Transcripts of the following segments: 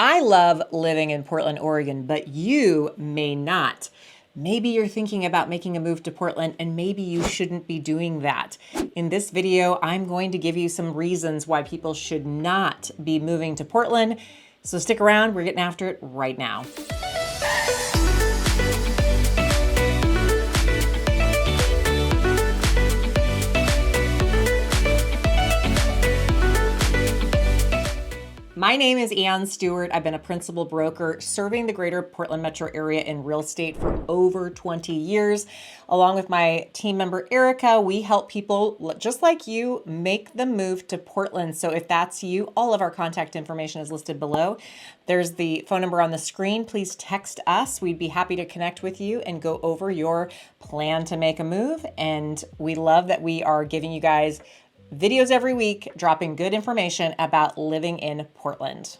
I love living in Portland, Oregon, but you may not. Maybe you're thinking about making a move to Portland and maybe you shouldn't be doing that. In this video, I'm going to give you some reasons why people should not be moving to Portland. So stick around, we're getting after it right now. My name is Ann Stewart. I've been a principal broker serving the greater Portland metro area in real estate for over 20 years. Along with my team member, Erica, we help people just like you make the move to Portland. So if that's you, all of our contact information is listed below. There's the phone number on the screen. Please text us. We'd be happy to connect with you and go over your plan to make a move. And we love that we are giving you guys videos every week, dropping good information about living in Portland.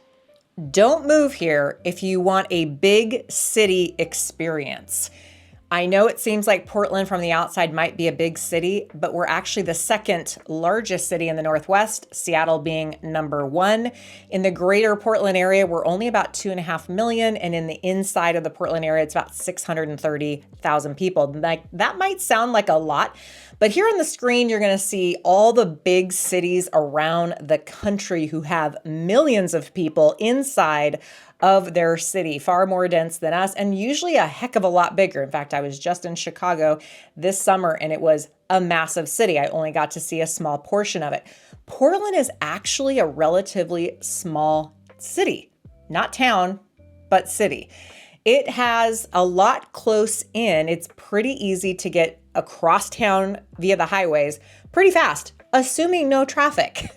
Don't move here if you want a big city experience. I know it seems like Portland from the outside might be a big city, but we're actually the second largest city in the Northwest, Seattle being number one. In the greater Portland area, we're only about 2.5 million, and in the inside of the Portland area, it's about 630,000 people. Like, that might sound like a lot, but here on the screen, you're going to see all the big cities around the country who have millions of people inside of their city, far more dense than us, and usually a heck of a lot bigger. In fact, I was just in Chicago this summer and it was a massive city. I only got to see a small portion of it. Portland is actually a relatively small city, not town, but city. It has a lot close in. It's pretty easy to get across town via the highways pretty fast, assuming no traffic.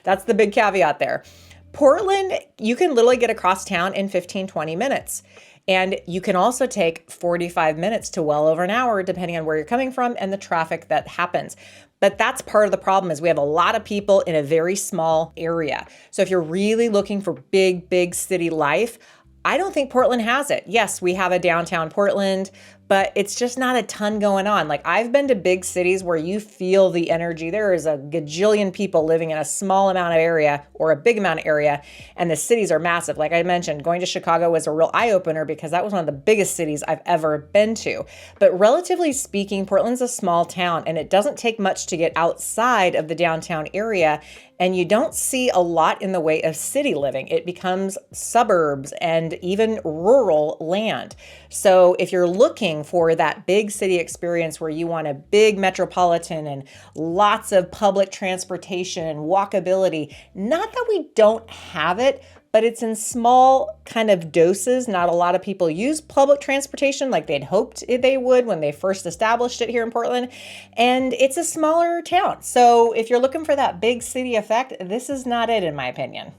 That's the big caveat there. Portland, you can literally get across town in 15, 20 minutes. And you can also take 45 minutes to well over an hour, depending on where you're coming from and the traffic that happens. But that's part of the problem is we have a lot of people in a very small area. So if you're really looking for big city life, I don't think Portland has it. Yes, we have a downtown Portland, but it's just not a ton going on. Like, I've been to big cities where you feel the energy. There is a gajillion people living in a small amount of area or a big amount of area, and the cities are massive. Like I mentioned, going to Chicago was a real eye-opener because that was one of the biggest cities I've ever been to. But relatively speaking, Portland's a small town, and it doesn't take much to get outside of the downtown area, and you don't see a lot in the way of city living. It becomes suburbs and even rural land. So if you're looking for that big city experience where you want a big metropolitan and lots of public transportation and walkability, not that we don't have it, but it's in small kind of doses. Not a lot of people use public transportation like they'd hoped they would when they first established it here in Portland. And it's a smaller town. So if you're looking for that big city effect, this is not it, in my opinion.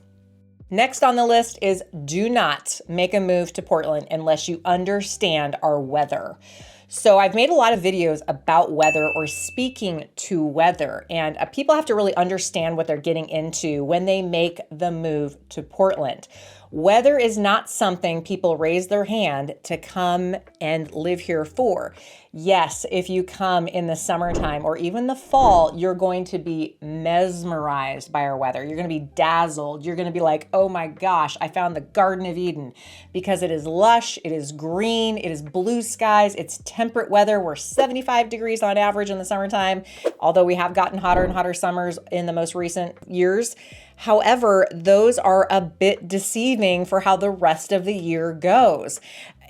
Next on the list is do not make a move to Portland unless you understand our weather. So I've made a lot of videos about weather or speaking to weather, and people have to really understand what they're getting into when they make the move to Portland. Weather is not something people raise their hand to come and live here for. Yes, if you come in the summertime or even the fall, you're going to be mesmerized by our weather. You're going to be dazzled. You're going to be like, oh my gosh, I found the Garden of Eden, because it is lush, it is green, it is blue skies, it's temperate weather. We're 75 degrees on average in the summertime, although we have gotten hotter and hotter summers in the most recent years. However, those are a bit deceiving for how the rest of the year goes.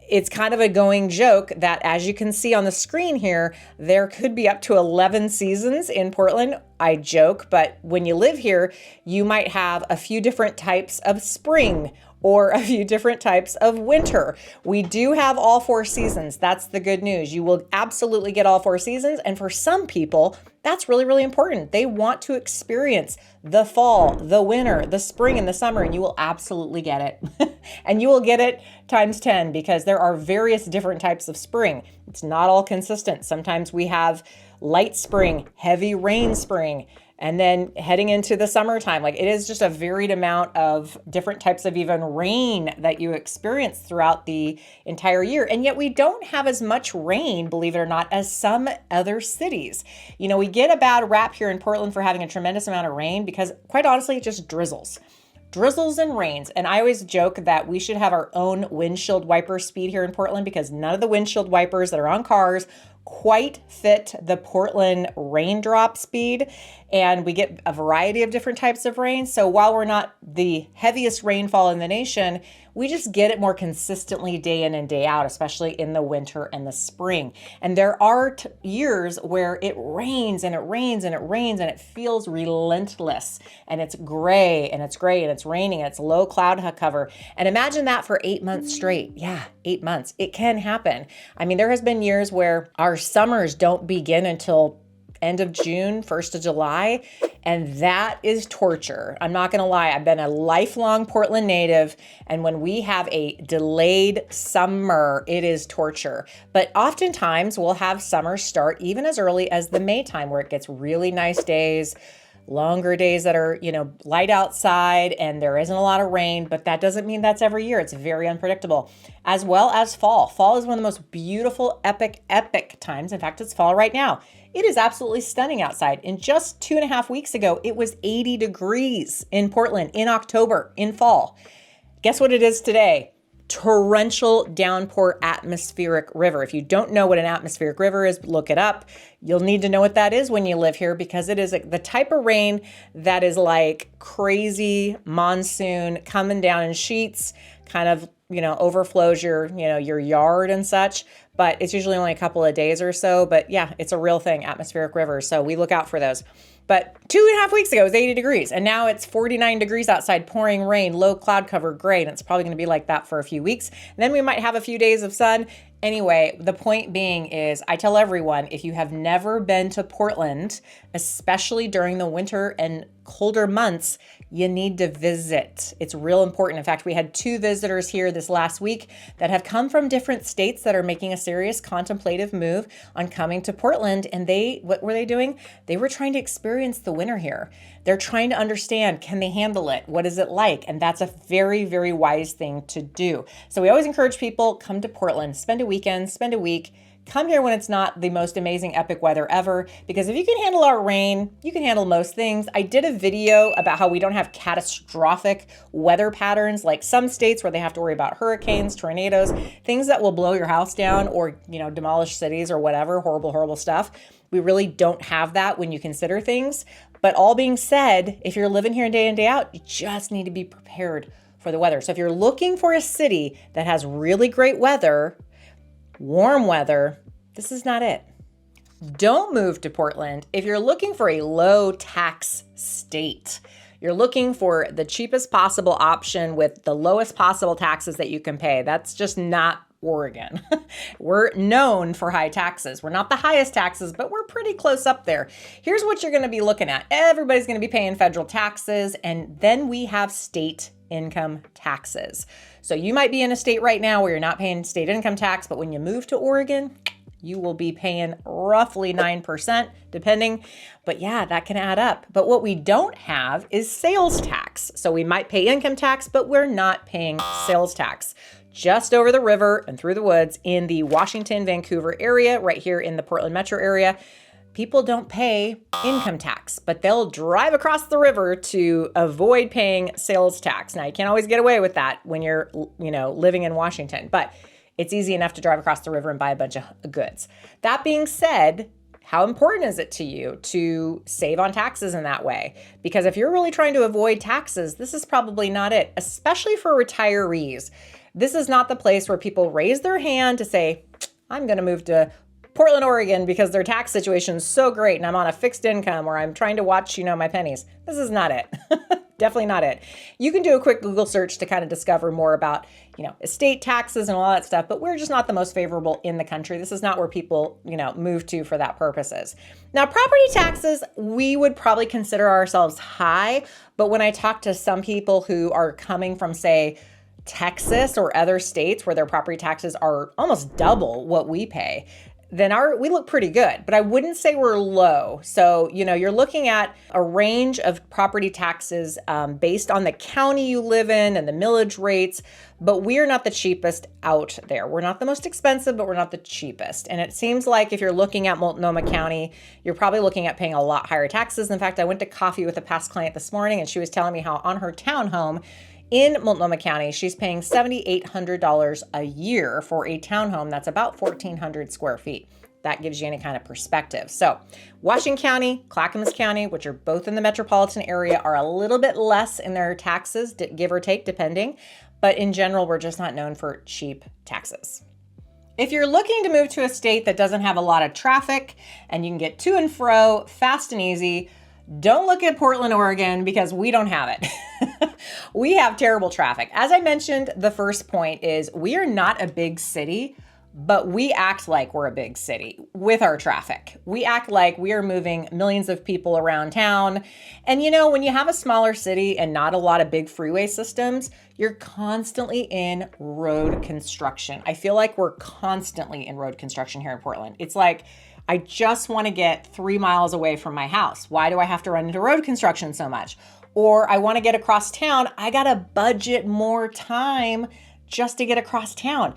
It's kind of a going joke that, as you can see on the screen here, there could be up to 11 seasons in Portland. I joke, but when you live here, you might have a few different types of spring or a few different types of winter. We do have all 4 seasons. That's the good news. You will absolutely get all 4 seasons. And for some people, that's really important. They want to experience the fall, the winter, the spring, and the summer, and you will absolutely get it. And you will get it times 10 because there are various different types of spring. It's not all consistent. Sometimes we have light spring, heavy rain spring, and then heading into the summertime. Like, it is just a varied amount of different types of even rain that you experience throughout the entire year. And yet we don't have as much rain, believe it or not, as some other cities. You know, we get a bad rap here in Portland for having a tremendous amount of rain because, quite honestly, it just drizzles. drizzles and rains. And I always joke that we should have our own windshield wiper speed here in Portland because none of the windshield wipers that are on cars quite fit the Portland raindrop speed. And we get a variety of different types of rain. So while we're not the heaviest rainfall in the nation, we just get it more consistently day in and day out, especially in the winter and the spring. And there are years where it rains and it rains and it rains and it feels relentless, and it's gray and it's gray and it's raining and it's low cloud cover. And imagine that for 8 months straight. Yeah, 8 months. It can happen. I mean, there has been years where our summers don't begin until end of June, 1st of July. And that is torture. I'm not going to lie. I've been a lifelong Portland native. And when we have a delayed summer, it is torture. But oftentimes we'll have summer start even as early as the May time where it gets really nice days, longer days that are, light outside and there isn't a lot of rain, but that doesn't mean that's every year. It's very unpredictable. As well as fall. Fall is one of the most beautiful, epic times. In fact, it's fall right now. It is absolutely stunning outside. And just 2.5 weeks ago, it was 80 degrees in Portland in October, in fall. Guess what it is today? Torrential downpour atmospheric river. If you don't know what an atmospheric river is, look it up. You'll need to know what that is when you live here because it is the type of rain that is like crazy monsoon coming down in sheets, kind of, overflows your yard and such. But it's usually only a couple of days or so. But yeah, it's a real thing, atmospheric rivers. So we look out for those. But 2.5 weeks ago, it was 80 degrees. And now it's 49 degrees outside, pouring rain, low cloud cover, gray. And it's probably going to be like that for a few weeks. And then we might have a few days of sun. Anyway, the point being is I tell everyone, if you have never been to Portland, especially during the winter and colder months, you need to visit. It's real important. In fact, we had 2 visitors here this last week that have come from different states that are making a serious contemplative move on coming to Portland. And what were they doing? They were trying to experience the winter here. They're trying to understand, can they handle it? What is it like? And that's a very, very wise thing to do. So we always encourage people, come to Portland, spend a weekend, spend a week. Come here when it's not the most amazing epic weather ever, because if you can handle our rain, you can handle most things. I did a video about how we don't have catastrophic weather patterns like some states where they have to worry about hurricanes, tornadoes, things that will blow your house down or, demolish cities or whatever, horrible, horrible stuff. We really don't have that when you consider things. But all being said, if you're living here day in, day out, you just need to be prepared for the weather. So if you're looking for a city that has really great weather, warm weather, this is not it. Don't move to Portland if you're looking for a low tax state. You're looking for the cheapest possible option with the lowest possible taxes that you can pay. That's just not Oregon. We're known for high taxes. We're not the highest taxes, but we're pretty close up there. Here's what you're going to be looking at. Everybody's going to be paying federal taxes, and then we have state income taxes. So you might be in a state right now where you're not paying state income tax, but when you move to Oregon, you will be paying roughly 9%, depending. But yeah, that can add up. But what we don't have is sales tax. So we might pay income tax, but we're not paying sales tax. Just over the river and through the woods in the Washington, Vancouver area, right here in the Portland metro area, people don't pay income tax, but they'll drive across the river to avoid paying sales tax. Now, you can't always get away with that when you're, living in Washington, but it's easy enough to drive across the river and buy a bunch of goods. That being said, how important is it to you to save on taxes in that way? Because if you're really trying to avoid taxes, this is probably not it, especially for retirees. This is not the place where people raise their hand to say, I'm going to move to Portland, Oregon, because their tax situation is so great and I'm on a fixed income or I'm trying to watch, my pennies. This is not it. Definitely not it. You can do a quick Google search to kind of discover more about, estate taxes and all that stuff, but we're just not the most favorable in the country. This is not where people, move to for that purposes. Now, property taxes, we would probably consider ourselves high, but when I talk to some people who are coming from, say, Texas or other states where their property taxes are almost double what we pay, then we look pretty good, but I wouldn't say we're low. So, you're looking at a range of property taxes based on the county you live in and the millage rates, but we are not the cheapest out there. We're not the most expensive, but we're not the cheapest. And it seems like if you're looking at Multnomah County, you're probably looking at paying a lot higher taxes. In fact, I went to coffee with a past client this morning, and she was telling me how on her townhome in Multnomah County, she's paying $7,800 a year for a townhome that's about 1,400 square feet. That gives you any kind of perspective. So Washington County, Clackamas County, which are both in the metropolitan area, are a little bit less in their taxes, give or take, depending. But in general, we're just not known for cheap taxes. If you're looking to move to a state that doesn't have a lot of traffic and you can get to and fro fast and easy, don't look at Portland, Oregon, because we don't have it. We have terrible traffic. As I mentioned, the first point is we are not a big city, but we act like we're a big city with our traffic. We act like we are moving millions of people around town. And when you have a smaller city and not a lot of big freeway systems, you're constantly in road construction. I feel like we're constantly in road construction here in Portland. It's like, I just want to get 3 miles away from my house. Why do I have to run into road construction so much? Or I want to get across town. I got to budget more time just to get across town.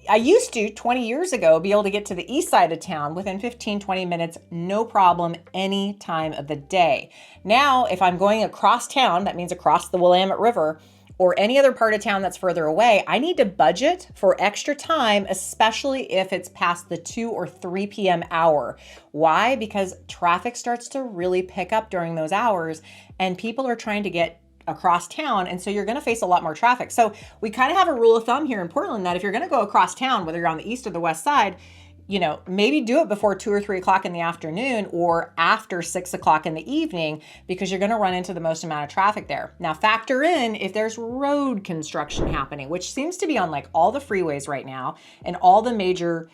I used to, 20 years ago, be able to get to the east side of town within 15, 20 minutes, no problem, any time of the day. Now, if I'm going across town, that means across the Willamette River, or any other part of town that's further away, I need to budget for extra time, especially if it's past the 2 or 3 p.m. hour. Why? Because traffic starts to really pick up during those hours and people are trying to get across town. And so you're going to face a lot more traffic. So we kind of have a rule of thumb here in Portland that if you're going to go across town, whether you're on the east or the west side, maybe do it before 2 or 3 o'clock in the afternoon or after 6 o'clock in the evening, because you're going to run into the most amount of traffic there. Now factor in if there's road construction happening, which seems to be on like all the freeways right now and all the major,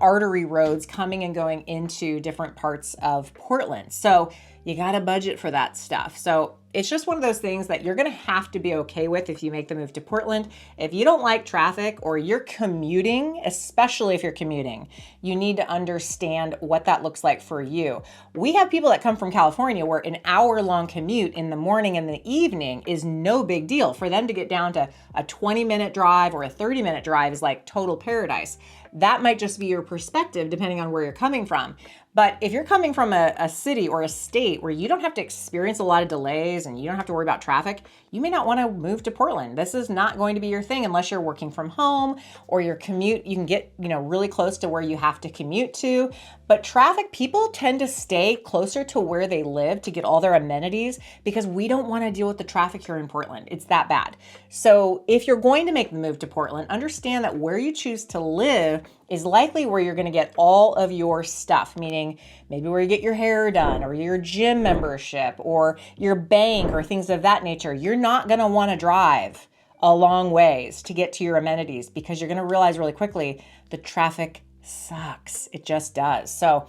artery roads coming and going into different parts of Portland. So you got to budget for that stuff. So it's just one of those things that you're going to have to be okay with if you make the move to Portland. If you don't like traffic or you're commuting, especially if you're commuting, you need to understand what that looks like for you. We have people that come from California where an hour-long commute in the morning and the evening is no big deal. For them to get down to a 20-minute drive or a 30-minute drive is like total paradise. That might just be your perspective depending on where you're coming from. But if you're coming from a city or a state where you don't have to experience a lot of delays and you don't have to worry about traffic, you may not want to move to Portland. This is not going to be your thing unless you're working from home or your commute. You can get, really close to where you have to commute to. But traffic, people tend to stay closer to where they live to get all their amenities because we don't want to deal with the traffic here in Portland. It's that bad. So if you're going to make the move to Portland, understand that where you choose to live is likely where you're going to get all of your stuff, meaning maybe where you get your hair done or your gym membership or your bank or things of that nature. You're not going to want to drive a long ways to get to your amenities because you're going to realize really quickly the traffic sucks. It just does. So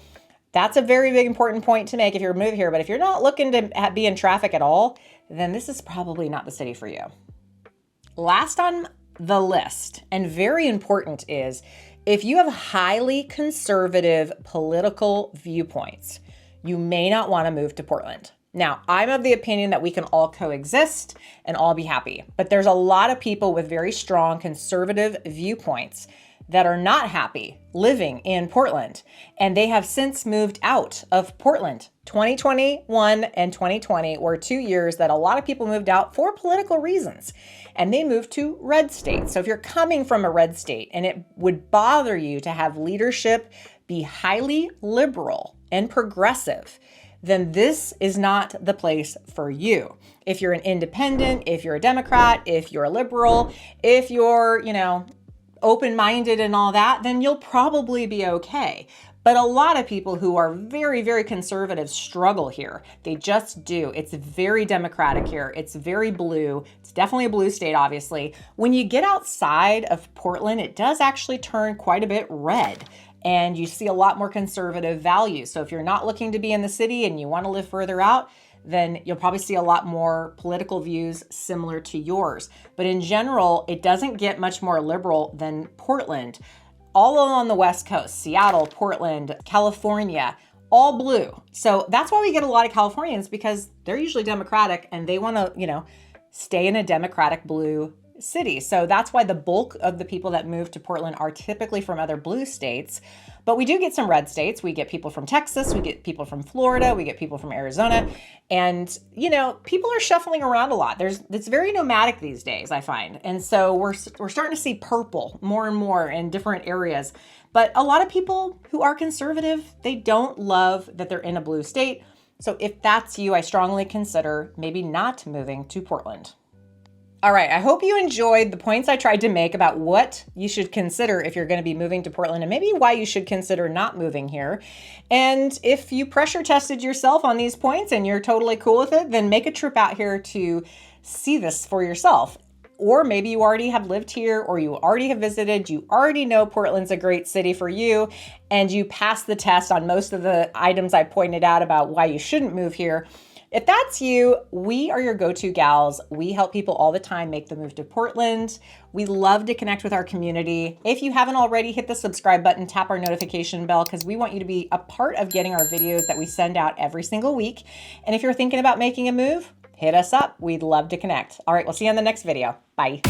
that's a very big important point to make if you're moving here. But if you're not looking to be in traffic at all, then this is probably not the city for you. Last on the list, and very important, is if you have highly conservative political viewpoints, you may not want to move to Portland. Now, I'm of the opinion that we can all coexist and all be happy, but there's a lot of people with very strong conservative viewpoints that are not happy living in Portland, and they have since moved out of Portland. 2021 and 2020 were 2 years that a lot of people moved out for political reasons, and they moved to red states. So if you're coming from a red state and it would bother you to have leadership be highly liberal and progressive, then this is not the place for you. If you're an independent, if you're a Democrat, if you're a liberal, if you're, open-minded and all that, then you'll probably be okay. But a lot of people who are very, very conservative struggle here. They just do. It's very Democratic here. It's very blue. It's definitely a blue state, obviously. When you get outside of Portland, it does actually turn quite a bit red. And you see a lot more conservative values. So if you're not looking to be in the city and you want to live further out, then you'll probably see a lot more political views similar to yours. But in general, it doesn't get much more liberal than Portland. all along the West Coast, Seattle, Portland, California, all blue. So that's why we get a lot of Californians, because they're usually Democratic and they want to, stay in a Democratic blue city. So that's why the bulk of the people that move to Portland are typically from other blue states. But we do get some red states. We get people from Texas, we get people from Florida, we get people from Arizona. And, people are shuffling around a lot. It's very nomadic these days, I find. And so we're starting to see purple more and more in different areas. But a lot of people who are conservative, they don't love that they're in a blue state. So if that's you, I strongly consider maybe not moving to Portland. All right, I hope you enjoyed the points I tried to make about what you should consider if you're going to be moving to Portland, and maybe why you should consider not moving here. And if you pressure tested yourself on these points and you're totally cool with it, then make a trip out here to see this for yourself. Or maybe you already have lived here, or you already have visited, you already know Portland's a great city for you, and you passed the test on most of the items I pointed out about why you shouldn't move here. If that's you, we are your go-to gals. We help people all the time make the move to Portland. We love to connect with our community. If you haven't already, hit the subscribe button, tap our notification bell, because we want you to be a part of getting our videos that we send out every single week. And if you're thinking about making a move, hit us up. We'd love to connect. All right, we'll see you on the next video. Bye.